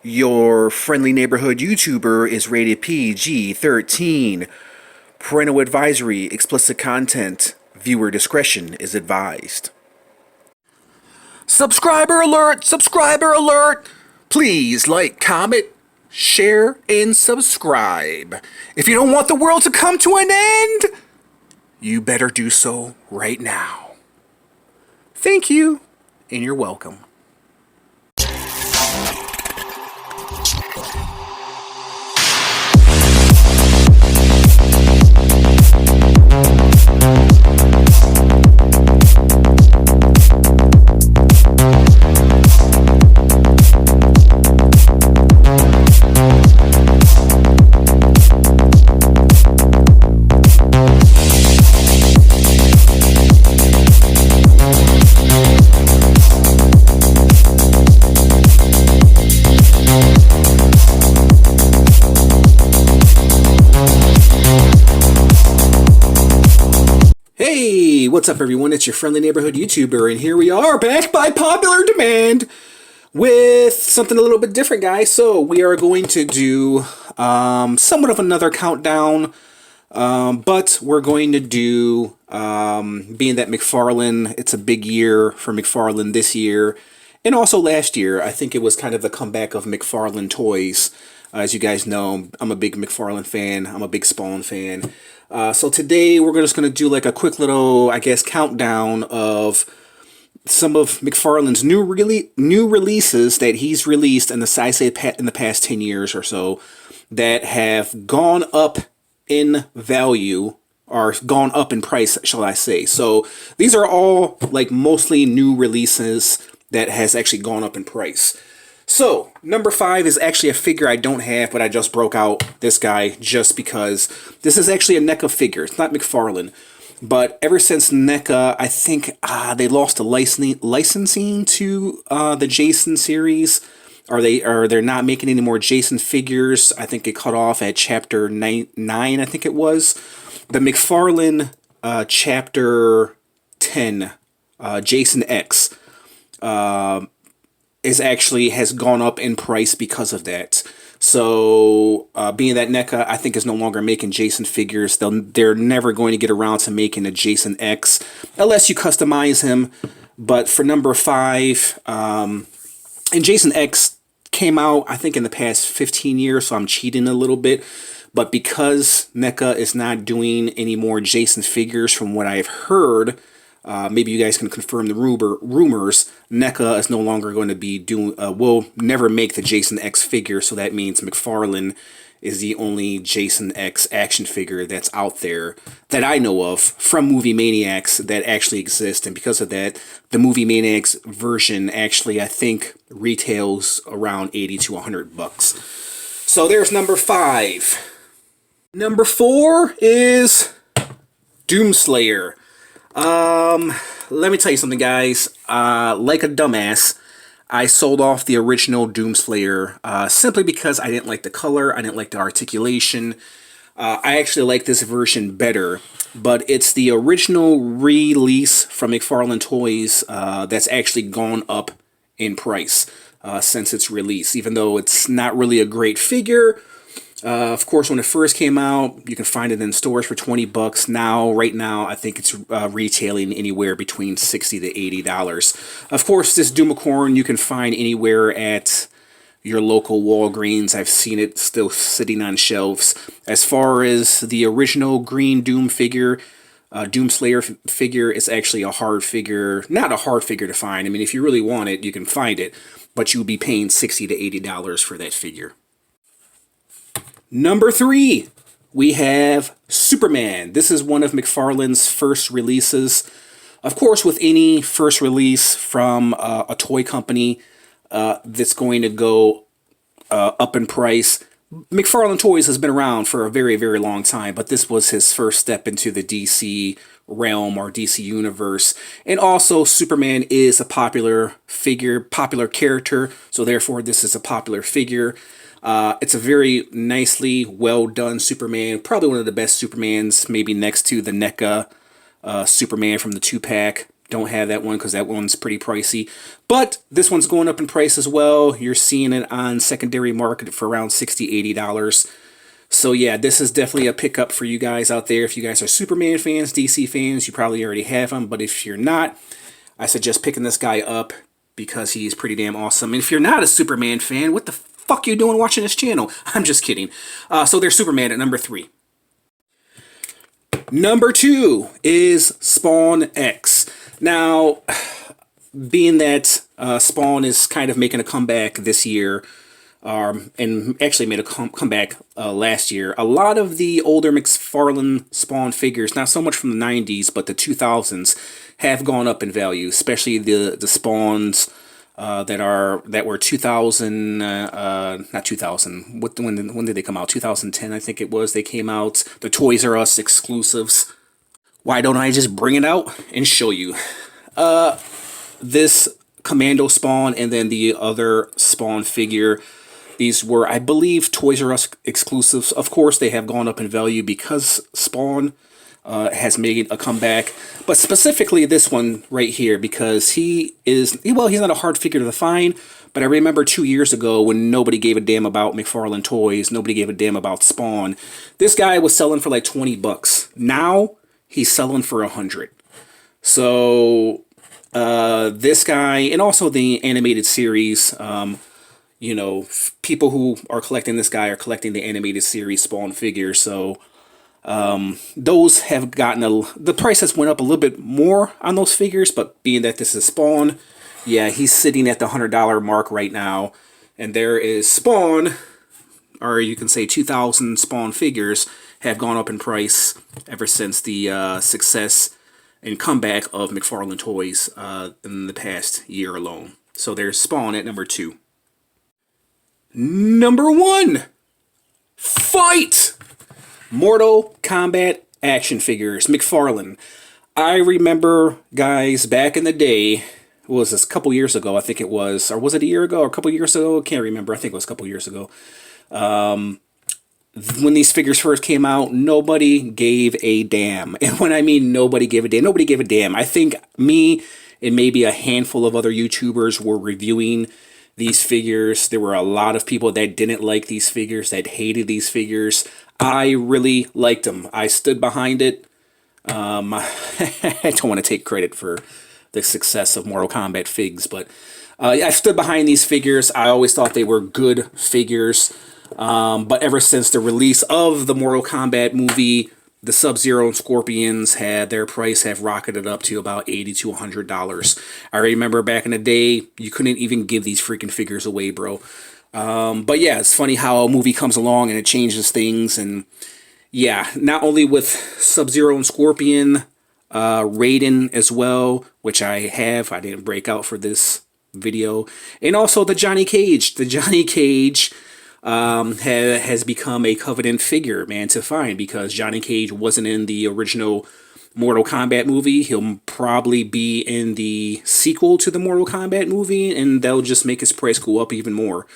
Your friendly neighborhood YouTuber is rated PG-13. Parental advisory, explicit content. Viewer discretion is advised. Subscriber alert! Subscriber alert! Please like, comment, share, and subscribe. If you don't want the world to come to an end, you better do so right now. Thank you, and you're welcome. Hey, what's up everyone? It's your friendly neighborhood YouTuber, and here we are back by popular demand with something a little bit different, guys. So we are going to do somewhat of another countdown, but we're going to do, being that Mcfarlane, it's a big year for Mcfarlane this year, and also last year. I think it was kind of the comeback of Mcfarlane toys. As you guys know, I'm a big Mcfarlane fan. I'm a big Spawn fan. So today we're just going to do like a quick little, I guess, countdown of some of Mcfarlane's new releases that he's released in the past 10 years or so that have gone up in value, or gone up in price, shall I say. So these are all like mostly new releases that has actually gone up in price. So, number 5 is actually a figure I don't have, but I just broke out this guy just because this is actually a NECA figure. It's not Mcfarlane. But ever since NECA, I think they lost the licensing to the Jason series. They're not making any more Jason figures. I think it cut off at chapter 9, I think it was. The Mcfarlane chapter 10, Jason X, has gone up in price because of that. So being that NECA, I think, is no longer making Jason figures, they're never going to get around to making a Jason X unless you customize him. But for number 5, and Jason X came out, I think, in the past 15 years, so I'm cheating a little bit. But because NECA is not doing any more Jason figures, from what I've heard, maybe you guys can confirm the rumors, NECA is no longer going to be doing, will never make the Jason X figure, so that means Mcfarlane is the only Jason X action figure that's out there that I know of from Movie Maniacs that actually exist, and because of that, the Movie Maniacs version actually, I think, retails around 80 to 100 bucks. So there's number 5. Number 4 is Doomslayer. Let me tell you something, guys. Like a dumbass, I sold off the original Doomslayer, simply because I didn't like the color, I didn't like the articulation. I actually like this version better, but it's the original release from Mcfarlane Toys, that's actually gone up in price, since its release, even though it's not really a great figure. Of course, when it first came out, you can find it in stores for 20 bucks. Right now, I think it's retailing anywhere between $60 to $80. Of course, this Doomicorn you can find anywhere at your local Walgreens. I've seen it still sitting on shelves. As far as the original green Doom figure, Doomslayer figure, is actually a hard figure. Not a hard figure to find. I mean, if you really want it, you can find it, but you'll be paying $60 to $80 for that figure. Number 3, we have Superman. This is one of Mcfarlane's first releases. Of course, with any first release from a toy company that's going to go up in price, Mcfarlane Toys has been around for a very, very long time, but this was his first step into the DC realm or DC universe. And also, Superman is a popular figure, popular character, so therefore this is a popular figure. It's a very nicely well done Superman, probably one of the best Supermans, maybe next to the NECA Superman from the 2-pack. Don't have that one because that one's pretty pricey. But this one's going up in price as well. You're seeing it on secondary market for around $60, $80. So yeah, this is definitely a pickup for you guys out there. If you guys are Superman fans, DC fans, you probably already have him. But if you're not, I suggest picking this guy up because he's pretty damn awesome. And if you're not a Superman fan, what the fuck are you doing watching this channel? I'm just kidding. So there's Superman at number 3. Number 2 is Spawn X. Now, being that Spawn is kind of making a comeback this year, and actually made a comeback last year, a lot of the older McFarlane Spawn figures, not so much from the 90s, but the 2000s, have gone up in value, especially the Spawns that were 2000, not 2000, when did they come out? 2010, I think it was, they came out, the Toys R Us exclusives. Why don't I just bring it out and show you? This Commando Spawn and then the other Spawn figure, these were, I believe, Toys R Us exclusives. Of course, they have gone up in value because Spawn has made a comeback. But specifically this one right here, because he is, well, he's not a hard figure to find, but I remember 2 years ago when nobody gave a damn about McFarlane Toys, nobody gave a damn about Spawn, this guy was selling for like 20 bucks. Now, he's selling for 100. So, this guy, and also the animated series, you know, people who are collecting this guy are collecting the animated series Spawn figures, so those have gotten the price has went up a little bit more on those figures, but being that this is Spawn, yeah, he's sitting at the $100 mark right now, and there is Spawn, or you can say 2000 Spawn figures have gone up in price ever since the success and comeback of McFarlane Toys in the past year alone. So there's Spawn at number 2. Number 1, fight! Mortal Kombat action figures, McFarlane. I remember, guys, back in the day, what was this, a couple years ago, I think it was, or was it a year ago, or a couple years ago? I can't remember, I think it was a couple years ago. When these figures first came out, nobody gave a damn. And when I mean nobody gave a damn, nobody gave a damn. I think me and maybe a handful of other YouTubers were reviewing these figures. There were a lot of people that didn't like these figures, that hated these figures. I really liked them. I stood behind it. I don't want to take credit for the success of Mortal Kombat figs, but I stood behind these figures. I always thought they were good figures. But ever since the release of the Mortal Kombat movie, the Sub-Zero and Scorpions had their price have rocketed up to about $80 to $100. I remember back in the day, you couldn't even give these freaking figures away, bro. But yeah, it's funny how a movie comes along and it changes things. And yeah, not only with Sub-Zero and Scorpion, Raiden as well, which I didn't break out for this video. And also the Johnny Cage. The Johnny Cage has become a coveted figure, man, to find, because Johnny Cage wasn't in the original Mortal Kombat movie. He'll probably be in the sequel to the Mortal Kombat movie, and they'll just make his price go up even more.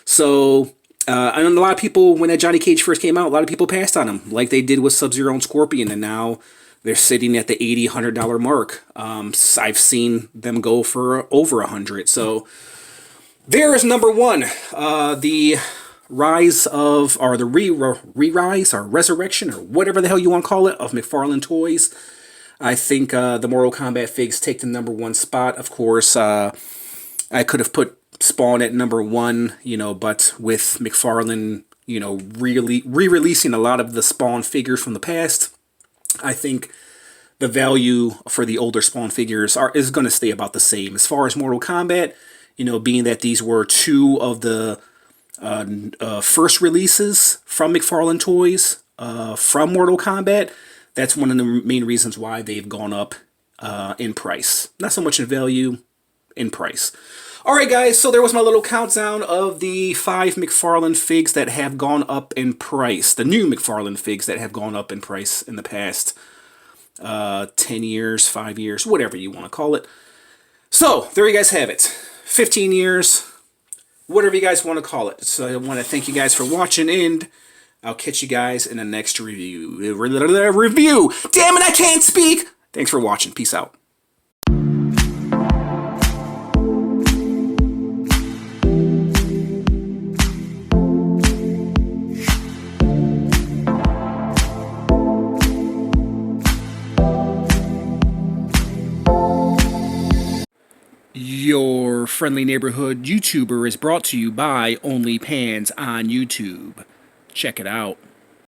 So, and a lot of people, when that Johnny Cage first came out, a lot of people passed on him, like they did with Sub-Zero and Scorpion, and now they're sitting at the $80, $100 mark. I've seen them go for over 100. So, there is number 1, the rise of, or the re-rise, or resurrection, or whatever the hell you want to call it, of McFarlane Toys. I think the Mortal Kombat figs take the number 1 spot. Of course, I could have put Spawn at number 1, you know, but with McFarlane, you know, really re-releasing a lot of the Spawn figures from the past, I think the value for the older Spawn figures is going to stay about the same. As far as Mortal Kombat, you know, being that these were 2 of the first releases from McFarlane Toys from Mortal Kombat, that's one of the main reasons why they've gone up in price. Not so much in value, in price. Alright guys, so there was my little countdown of the 5 McFarlane figs that have gone up in price. The new McFarlane figs that have gone up in price in the past 10 years, 5 years, whatever you want to call it. So, there you guys have it. 15 years, whatever you guys want to call it. So I want to thank you guys for watching, and I'll catch you guys in the next review. Damn it, I can't speak! Thanks for watching. Peace out. Your friendly neighborhood YouTuber is brought to you by OnlyPans on YouTube. Check it out.